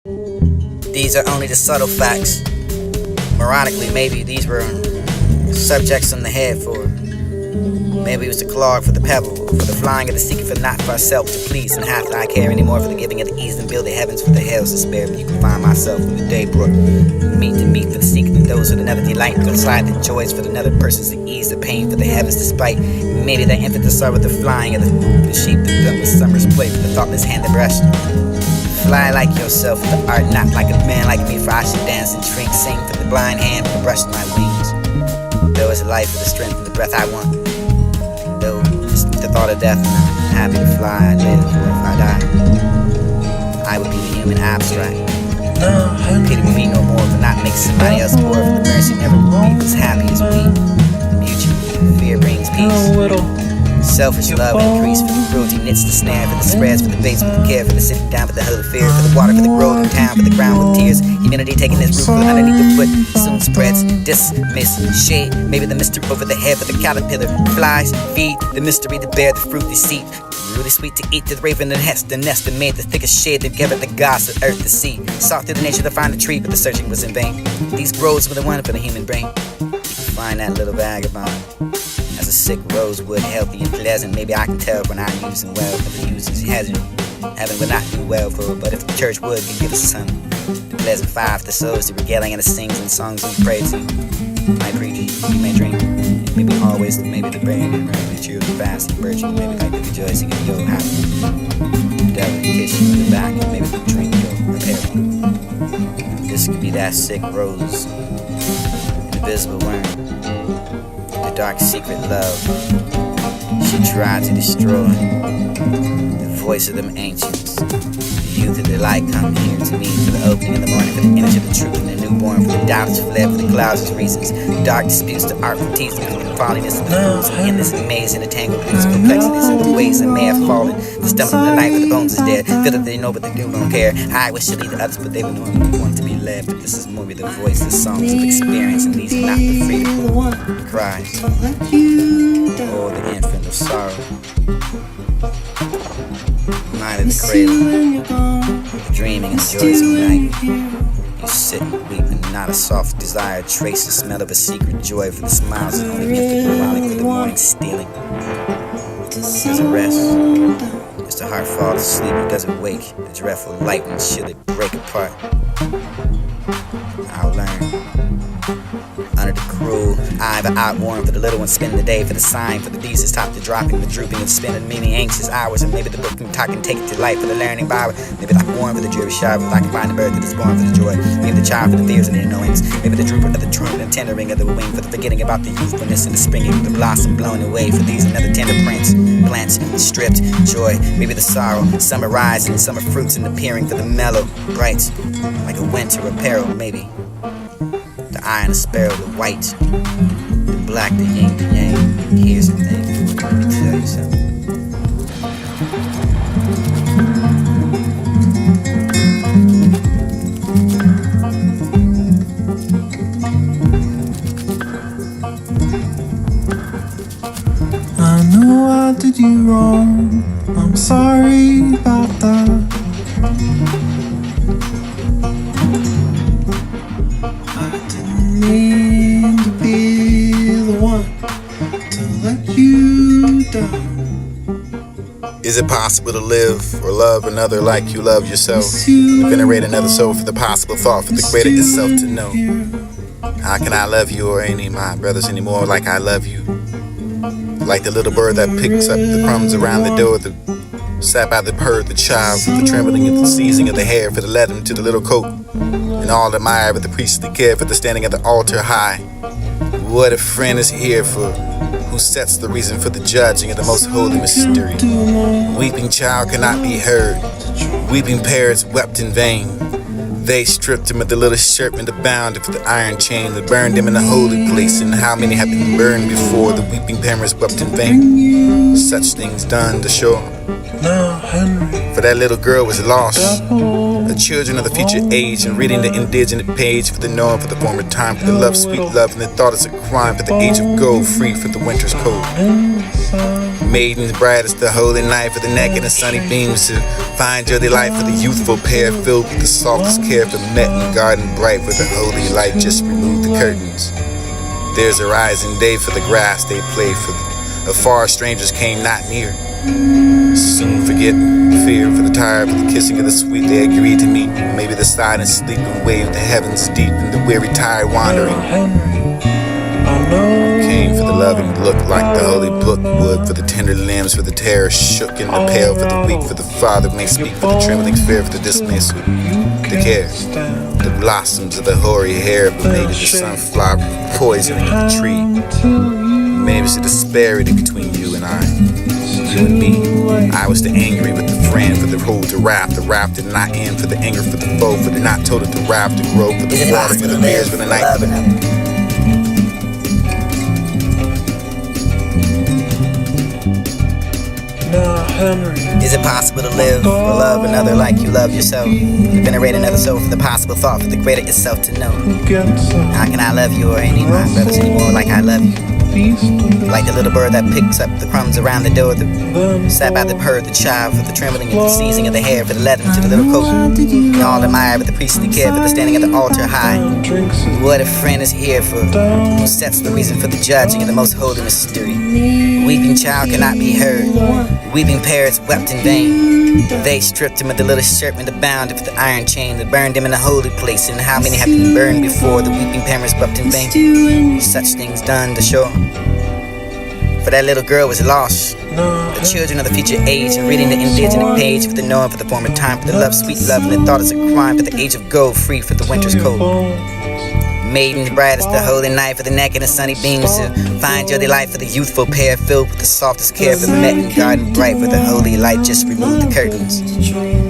These are only the subtle facts. Ironically, maybe these were subjects on the head for. Maybe it was the claw for the pebble, for the flying of the seeking for not for ourselves to please, and hath I care anymore for the giving of the ease and build the heavens for the hells to spare. But you can find myself in the day brook, meet to meet for the seeking of those with another delight, consign the joys for another person's to ease the pain for the heavens despite. Maybe that infant to start with the flying of the sheep that done with summer's play for the thoughtless hand that brushed. Fly like yourself with the art, not like a man like me, for I should dance and drink, sing for the blind hand for the brush of my wings. Though it's life for the strength and the breath I want. Though just the thought of death, I'm happy to fly, I live, or if I die, I would be the human abstract. Pity would be no more for not making somebody else poor, for the mercy never will be as happy as we. The mutual fear brings peace. Selfish love increase, for the cruelty knits the snare, for the spreads, for the baits, for the care, for the sitting down, for the hell of fear, for the water, for the growth in town, for the ground with tears. Humanity taking this root underneath the foot soon spreads, dismiss, shade. Maybe the mystery over the head, for the caterpillar flies, feed the mystery to bear the fruit deceit. Really sweet to eat, to the raven and hest, the nest that made the thickest shade that gathered the gods of earth to see. Sought through the nature to find the tree, but the searching was in vain. These groves were the one for the human brain. You can find that little vagabond as a sick rosewood, healthy and pleasant. Maybe I can tell when I use him well, but the users hasn't. Heaven would not do well for, but if the church would, can give us some. The pleasant five, the souls, the regaling and the sings and songs we pray to. I preach, you may drink. Maybe always, maybe the brain, and maybe cheer the fast and virtue. Maybe like the rejoicing of your happy. The devil kiss you in the back, and maybe the drink your repair. This could be that sick rose, an invisible worm. The dark secret love she tried to destroy. The voice of them ancients, the youth of the light come here to me for the opening in the morning, for the energy of the truth and the newborn, for the doubts fled, for the clouds of reasons, the dark disputes, the artful teasing, for the folliness of the fools, and endless maze and the tangled of these complexities and the ways that may have fallen. The stumble of the night where the bones is dead, feel that they know but they don't care. I wish to lead the others, but they would normally want to be left. But this is more the voice, the songs of experience, and these are not the freedom cries. Oh, the infant of sorrow. Night of the cradle, dreaming and the joys of night. You sit and weep, and not a soft desire trace the smell of a secret joy, for the smiles of only infant ironic for the morning stealing. There's a rest, as the heart falls asleep, it doesn't wake. The dreadful lightning should it break apart. I'll learn. Under the cruel eye of an outworn, for the little ones spending the day, for the sign, for the thesis top to dropping, the drooping and spending many anxious hours, and maybe the book can talk and take it to life for the learning power. Maybe like born for the dreary shower, if I can find the birth that is born for the joy. Maybe the child for the fears and the annoyance. Maybe the drooper of the trumpet and tendering of the wing, for the forgetting about the youthfulness and the springing of the blossom blown away. For these another tender prints, plants stripped, joy. Maybe the sorrow, summer rising, summer fruits and appearing, for the mellow, bright, like a winter apparel. Maybe the eye and the sparrow, the white, the black, the yin, the yang. Here's the thing, let me tell you something. I know I did you wrong, I'm sorry about that. I didn't mean to be the one to let you down. Is it possible to live or love another like you love yourself? To venerate another soul for the possible thought, for the greater itself to know. How can I love you or any of my brothers anymore like I love you? Like the little bird that picks up the crumbs around the door, the sap out the purr, the child, for the trembling and the seizing of the hair, for the leaden to the little coat, and all admire for the priestly care, for the standing at the altar high. What a friend is here for, who sets the reason for the judging of the most holy mystery. Weeping child cannot be heard, weeping parents wept in vain. They stripped him of the little shirt and the bound for the iron chain that burned him in the holy place. And how many have been burned before the weeping parents wept in vain? Such things done to show. For that little girl was lost, the children of the future age, and reading the indigenous page for the knowing for the former time, for the love, sweet love, and the thought is a crime, for the age of gold, free for the winter's cold. Maidens bright as the holy night for the neck and the sunny beams to find your delight for the youthful pair filled with the softest care for met in garden bright for the holy light just remove the curtains. There's a rising day for the grass they play for afar strangers came not near. Soon forget fear for the tired for the kissing of the sweet they agreed to meet. Maybe the silent sleep and wave the heavens deep and the weary tired wandering. Came for the loving look like the holy book would for the tender limbs for the terror shook and the pale for the weak for the father may speak for the trembling fear for the dismissal the care the blossoms of the hoary hair but maybe the sunflower poisoning of the tree maybe it's the disparity between you and I you and me I was the angry with the friend for the rule to wrath the wrath did not end for the anger for the foe for the not told it to wrath to grow for the water for the beers for the night for the Is it possible to live or love another like you love yourself? To venerate another soul for the possible thought for the greater itself to know. How can I love you or any of my brothers anymore like I love you? Like the little bird that picks up the crumbs around the door, sat by the purr, the child for the trembling of the seizing of the hair, for the leather to the little coat, and all admire with the priestly care for the standing at the altar high. What a friend is here for, who sets the reason for the judging of the most holy mystery. Weeping child cannot be heard, weeping parents wept in vain. They stripped him of the little shirt and the bound of the iron chain that burned him in a holy place, and how many have been burned before the weeping parents wept in vain. Such things done to show. For that little girl was lost. The children of the future age and reading the indigenous page for the knowing for the former time for the love, sweet love, and the thought is a crime for the age of gold, free for the winter's cold. Maidens bright as the holy night for the neck and the sunny beams to find your delight for the youthful pair filled with the softest care for the met in garden bright for the holy light just remove the curtains.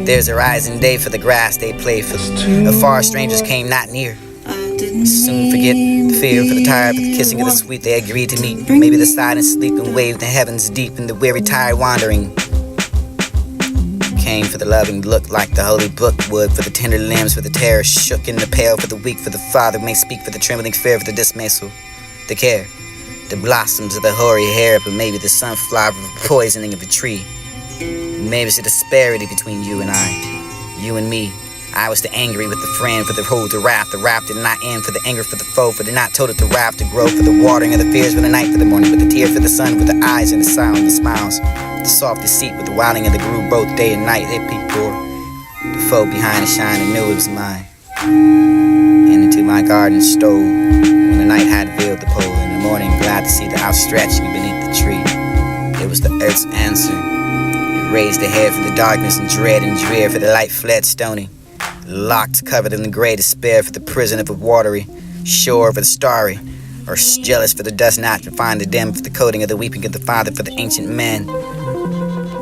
There's a rising day for the grass they play for the far strangers came not near. Soon forget the fear for the tired for the kissing of the sweet they agreed to meet. Maybe the silent sleep and wave the heavens deep and the weary tired wandering came for the loving look like the holy book would for the tender limbs for the terror shook and the pale for the weak for the father may speak for the trembling fear for the dismissal the care the blossoms of the hoary hair but maybe the sunflower poisoning of a tree maybe it's the disparity between you and I you and me I was the angry with the friend for the whole to wrath. The wrath did not end for the anger for the foe. For the not told it to wrath to grow. For the watering of the fears for the night for the morning. For the tear for the sun with the eyes and the sound, the smiles. The soft deceit with the wilding of the groove both day and night. They peeped for the foe behind the shine and knew it was mine. And into my garden stole when the night had veiled the pole. In the morning glad to see the outstretching beneath the tree. It was the earth's answer. It raised the head for the darkness and dread and drear. For the light fled stony. Locked, covered in the gray despair for the prison of a watery shore for the starry, or jealous for the dust not to find the dim for the coating of the weeping of the father for the ancient man.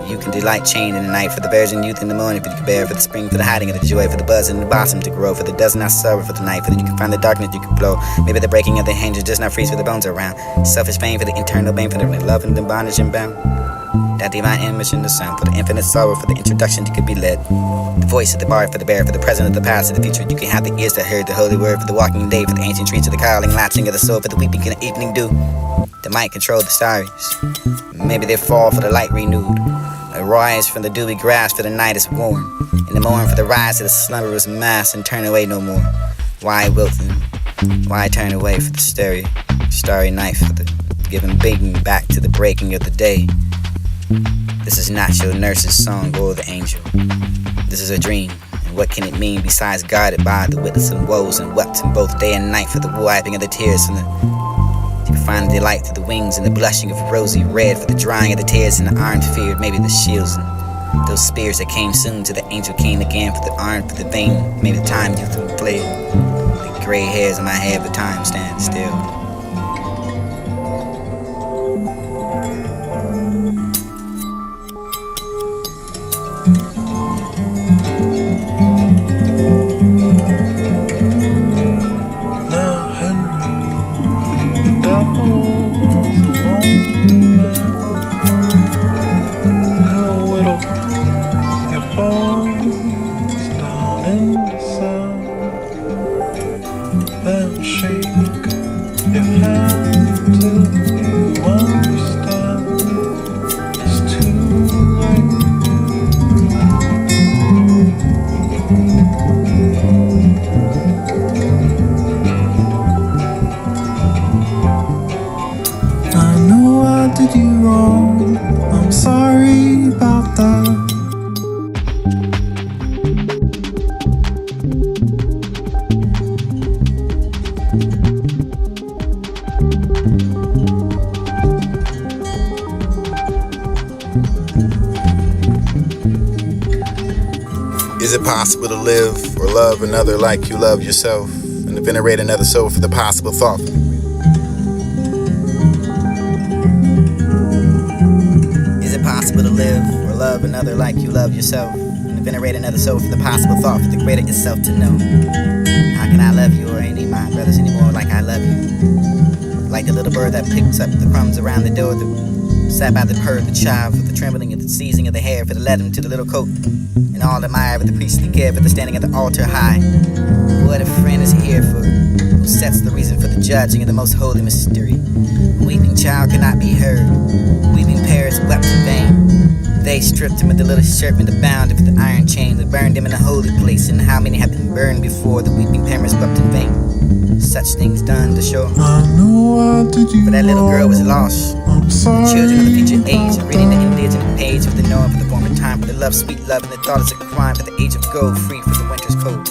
You can delight chained in the night for the virgin youth in the morning for the bear for the spring for the hiding of the joy for the buzz and the blossom to grow for the does not sorrow for the night for that you can find the darkness you can blow. Maybe the breaking of the hinges does not freeze for the bones around. Selfish pain for the internal pain for the love and the bondage and bound. That divine image in the sound for the infinite sorrow for the introduction you could be led. The voice of the bard for the bear for the present of the past of the future. You can have the ears that heard the holy word for the walking day for the ancient trees for the calling latching of the soul for the weeping in the evening dew. The might control the stars. Maybe they fall for the light renewed. Arise from the dewy grass for the night is warm. In the morning for the rise of the slumberous mass and turn away no more. Why wilt them? Why turn away for the starry night for the giving beating back to the breaking of the day? This is not your nurse's song or the angel. This is a dream, and what can it mean besides guided by the witness and woes and wept in both day and night for the wiping of the tears and you can find the delight through the wings and the blushing of rosy red for the drying of the tears and the iron feared maybe the shields and those spears that came soon to the angel came again for the iron for the vein maybe the time youth and play the gray hairs in my head but time stands still. Is it possible to live or love another like you love yourself, and to venerate another soul for the possible thought? Is it possible to live or love another like you love yourself, and to venerate another soul for the possible thought, for the greater itself to know? How can I love you or any of my brothers anymore like I love you? Like the little bird that picks up the crumbs around the door, sat by the herd, the child, for the trembling and the seizing of the hair, for the leathern to the little coat, and all admire for the priestly care, for the standing at the altar high. What a friend is here for, who sets the reason for the judging of the most holy mystery. Weeping child cannot be heard, weeping parents wept in vain. They stripped him of the little shirt and bound him with the iron chain that burned him in a holy place, and how many have been burned before the weeping parents wept in vain. Such things done to show. For that little girl was lost. The children of the future age, reading the indigenous page of the knowing for the former time, for the love, sweet love, and the thought is a crime, for the age of gold, free for the winter's cold.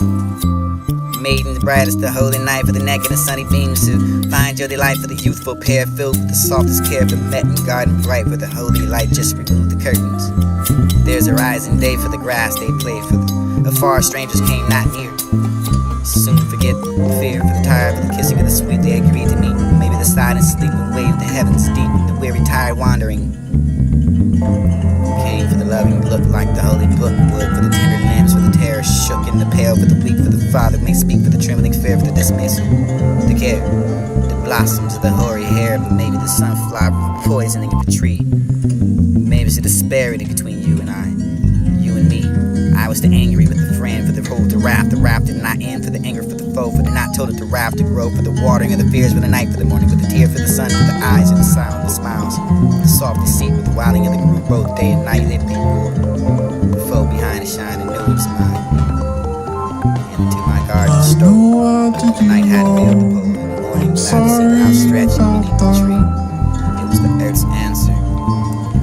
Maiden bright as the holy night, for the neck and the sunny beams to find your delight, for the youthful pair filled with the softest care, for the met and garden bright, for the holy light just remove the curtains. There's a rising day for the grass they play, for the far strangers came not near. Soon forget the fear, for the tired, for the kissing of the sweet they agreed to meet. Maybe the silent sleep and wave the heavens deep, the weary tired wandering came for the loving look like the holy book would, for the tender limbs, for the terror shook in the pale, for the weak, for the father may speak, for the trembling fear, for the dismissal, the care, the blossoms of the hoary hair, but maybe the sunflower poisoning of the tree. Maybe it's a disparity between you and I, you and me. I was the angry with the friend, for the hold to wrath, the wrath did not end, for the anger for the foe, for the not told it to wrath to grow, for the watering of the fears, for the night, for the morning, for the tear, for the sun, for the eyes, and the sound, the smiles, the soft deceit, with the wilding of the group, both day and night, they be war. The foe behind the shine and knew it was mine. Into my garden stole, the night had veiled the pole, in the morning, glad to see the outstretched beneath the tree. It was the earth's answer.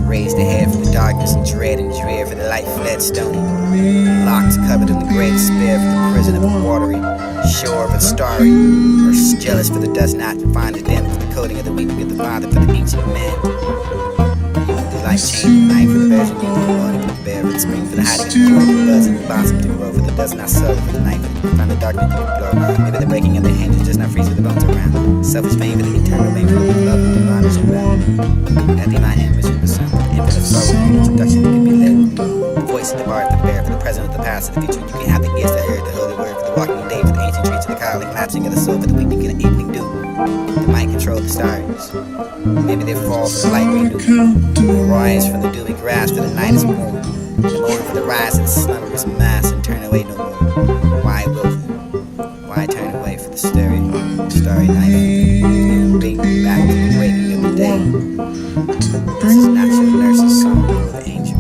Raised the head for the darkness and dread and drear, for the light fled stony. Locked, covered in the great despair, for the prison of the watery shore, for the starry, or jealous, for the dust not to find the den, for the coating of the weeping of the father, for the ancient man. The light changed the night, for the virgin in the morning, for the bear, for the spring, for the hiding of the joy, for the buzz and the blossom to grow, for the dust not sow, for the night, for the find the darkness to glow. Maybe the breaking of the hinges does not freeze with the bones around. Selfish pain for the eternal pain, for the love of the bondage and bound. That be my image of the sun, for the image of sorrow, for the introduction that could be led. The voice of the bard, for the bear, for the present of the past, for the future. You can have the ears that heard the holy word, for the walking day, for the ancient trees, for the calling, latching of the soul, for the weeping and the evening dew. The might control the stars. Maybe they fall for the light renew. They rise from the dewy grass, for the night is warm. The morning for the rise of the slumberous mass and turn away no more. Why will why turn away for the starry night? Bring back to the waking of the day. This is not your nurse's song or the angel.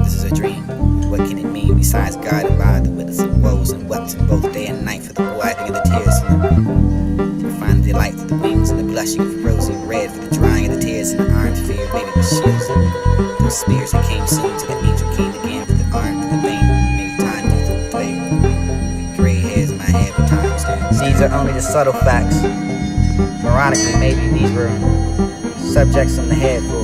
This is a dream. What can it mean besides guided by the witness of woes and wept in both day and night, for the wiping of the tears and to find the delight of the wings and the blushing of rosy red, for the drying of the tears and the armed fear, maybe the shields those spears that came soon to the angel came again, for the arm for the vein, maybe time to play with gray hairs in my head with time stares. These are only the subtle facts. Ironically, maybe these were subjects on the head for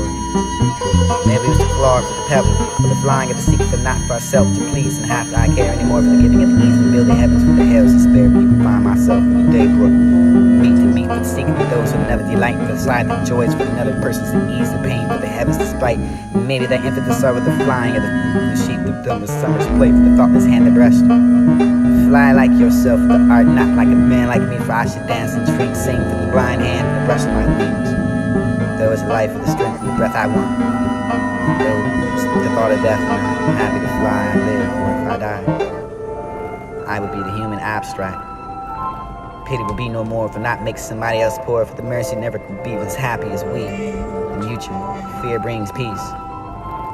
maybe it was the clog for the pebble, for the flying of the secret, for not for ourselves to please, and have I care anymore for the giving of the ease, for building heavens for the hells to spare people. Find myself in the daybrook, meet to meet for the secret of those who never delight, for the silent joys for another person's to ease the pain, for the heavens to spite. Maybe the infant to start with the flying of the sheep, the dumb summer's play, for the thoughtless hand to brush. Fly like yourself, for the art not like a man like me, for I should dance and treat, sing for the blind hand, for the brushing my wings. Though it's life for the strength of the breath I want. Though it's the thought of death, and I'm happy to fly, I live, or if I die, I would be the human abstract. Pity will be no more for not making somebody else poor, for the mercy never could be as happy as we. Mutual fear brings peace.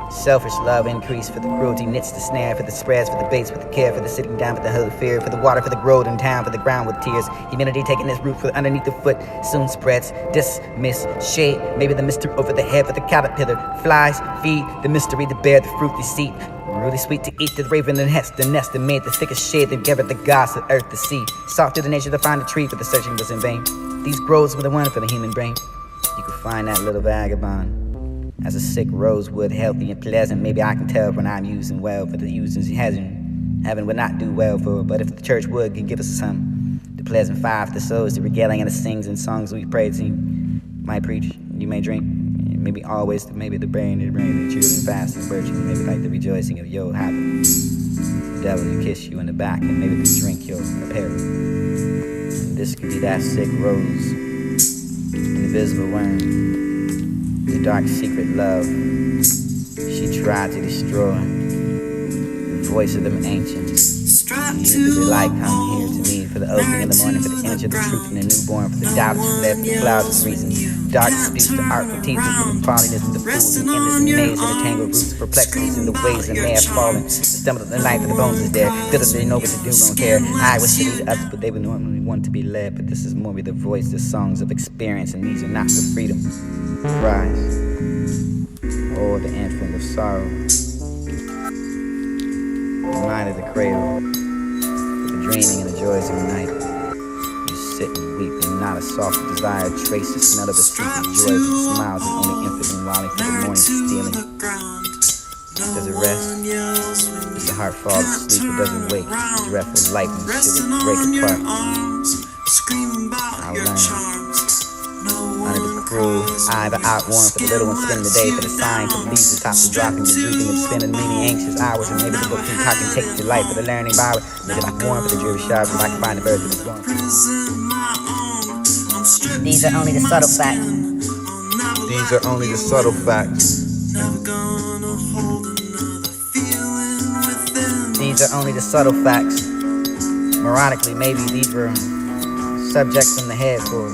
Selfish love increase, for the cruelty knits the snare, for the spreads, for the baits, for the care, for the sitting down, for the holy fear, for the water, for the growth in town, for the ground with tears. Humility taking its root, for underneath the foot soon spreads. Dismiss shade, maybe the mystery over the head, for the caterpillar flies, feed the mystery, the bear, the fruit, the seed. Really sweet to eat, the raven and the nest that made the thickest shade that gathered the gods of earth, the sea. Sought through the nature to find a tree, for the searching was in vain. These groves were the one for the human brain. You could find that little vagabond as a sick rosewood, healthy and pleasant. Maybe I can tell when I'm using well, but the using hasn't heaven would not do well for. But if the church would, can give us some, the pleasant fire for the souls, the regaling and the sings and songs we pray to. You might preach, you may drink, maybe always, maybe the brain, the children, fast and virtue, maybe like the rejoicing of your happen. The devil to kiss you in the back, and maybe the drink your apparel. And this could be that sick rose, an invisible worm, the dark secret love she tried to destroy. The voice of them ancients. You, the delight, come here to me for the opening in the morning, for the image of the truth and the newborn, for the doubts left, the clouds of reason, dark disputes, the artful teachers, the folliness of the fools, and endless maze and the tangled roots, perplexities in the ways that may have fallen, the stumble of the night, but the bones is there, feel that they know what to do, don't care. I was silly to others, but they would normally want to be led, but this is more with the voice, the songs of experience, and these are not for freedom. Rise, oh, the infant of sorrow, the mind of the cradle, dreaming and the joys of the night. You sit and weep, and not a soft desire trace the smell of the street of joys and smiles, and only infant and wilding for the morning stealing. Does it rest? Does the heart fall asleep? It doesn't wake. The dreadful light when should it break apart. I'll learn. Under the cruel eye, the outworn for the little one spending the day, for the sign, for the leaves to stop the dropping, the drooping, and spending many anxious hours, and maybe the book can talk and take your life for the learning power. Maybe like warm for the dreary sharp, if I can find the bird that is born. These are only the subtle facts. These are only the subtle facts. These are only the subtle facts. Neurotically, maybe these were subjects in the head for.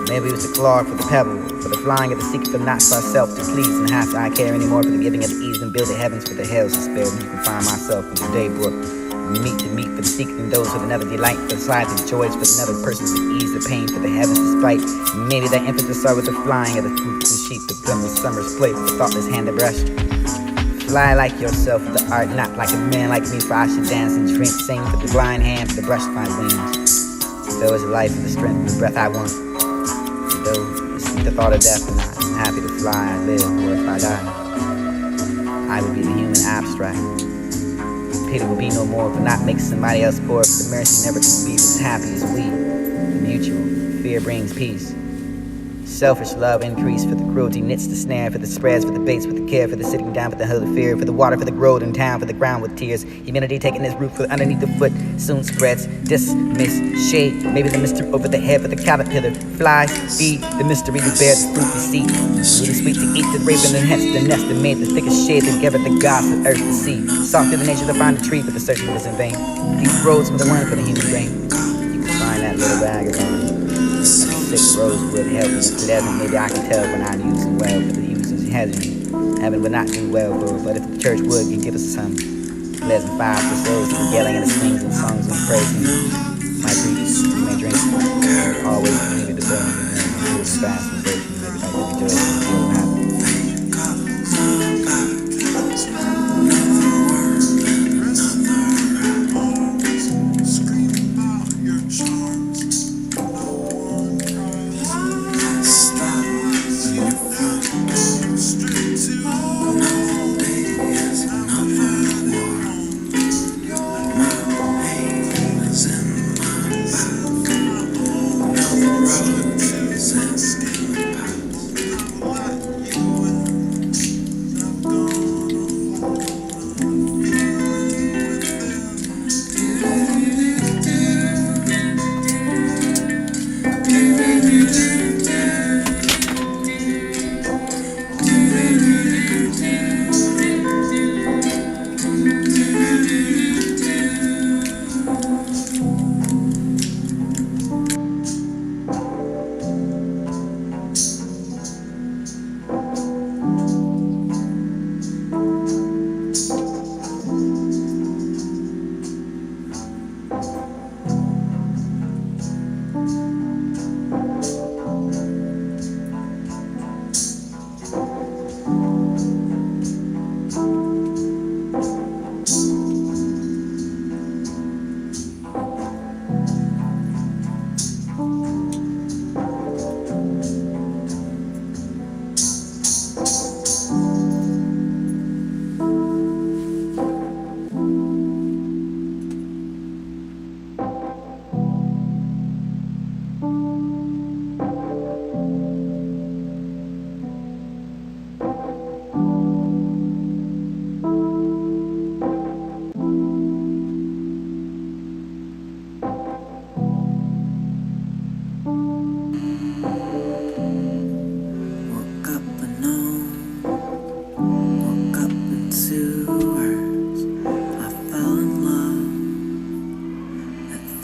Maybe it was the claw for the pebble, for the flying of the seeker, for not for ourselves to please, and have to I care anymore for the giving of the ease and build the heavens for the hells to spare. When you can find myself in the day book, meet to meet for the seeking and those with another delight, for the slides and joys, for another person to ease the pain, for the heavens to spite. Maybe that infant to start with the flying of the fruits and sheep, the brim of summer's play, for the thoughtless hand to brush. Fly like yourself with the art, not like a man like me, for I should dance and drink, sing for the blind hand, for the brush my wings. Though is the life and the strength and the breath I want. Though the thought of death, and I'm happy to fly, I live, or if I die, I would be the human abstract. Pity will be no more for not making somebody else poor, for the mercy never can be as happy as we. The mutual fear brings peace. Selfish love increase, for the cruelty knits the snare, for the spreads, for the baits, for the care, for the sitting down, for the hell of fear, for the water, for the growth in town, for the ground with tears. Humidity taking its root for underneath the foot, soon spreads, dismiss, shade, maybe the mystery over the head, for the caterpillar flies, feed the mystery to bear the fruit we see. Really sweet to eat the raven and hence the nest that made the thickest shade that gave it the gods of earth to see. Sought through the nature to find a tree, but the searching was in vain. These roads were the one for the human brain. You can find that little vagabond. Sick rose would help me pleasant. Maybe I can tell when I'm using well, for the use is heaven. Heaven would not do well for, but if the church would, can give us some pleasant fire for souls, the yelling and the sings and songs and praising. Might preach, you may drink, always needed the burn, and it's fast and virtue, maybe like the rejoice and feel happy. In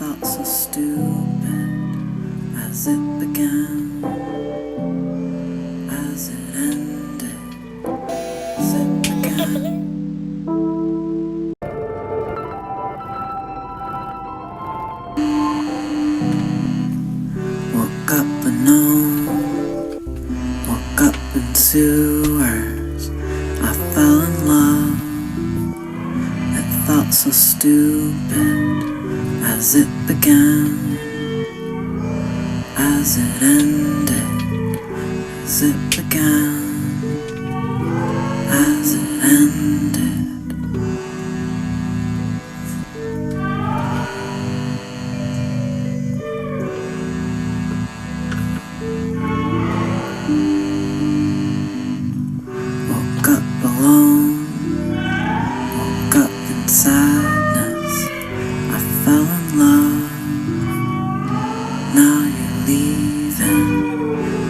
thought so stupid as it began, as it ended, as it began. Woke up alone, woke up in sewers. I fell in love. It felt so stupid as it began, as it ended, as it began, as it ended. Woke up alone, woke up in sadness. I fell in love. Now you're leaving.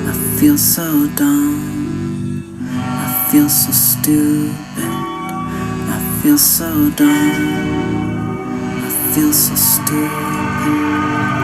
I feel so dumb. I feel so stupid. I feel so dumb. I feel so stupid.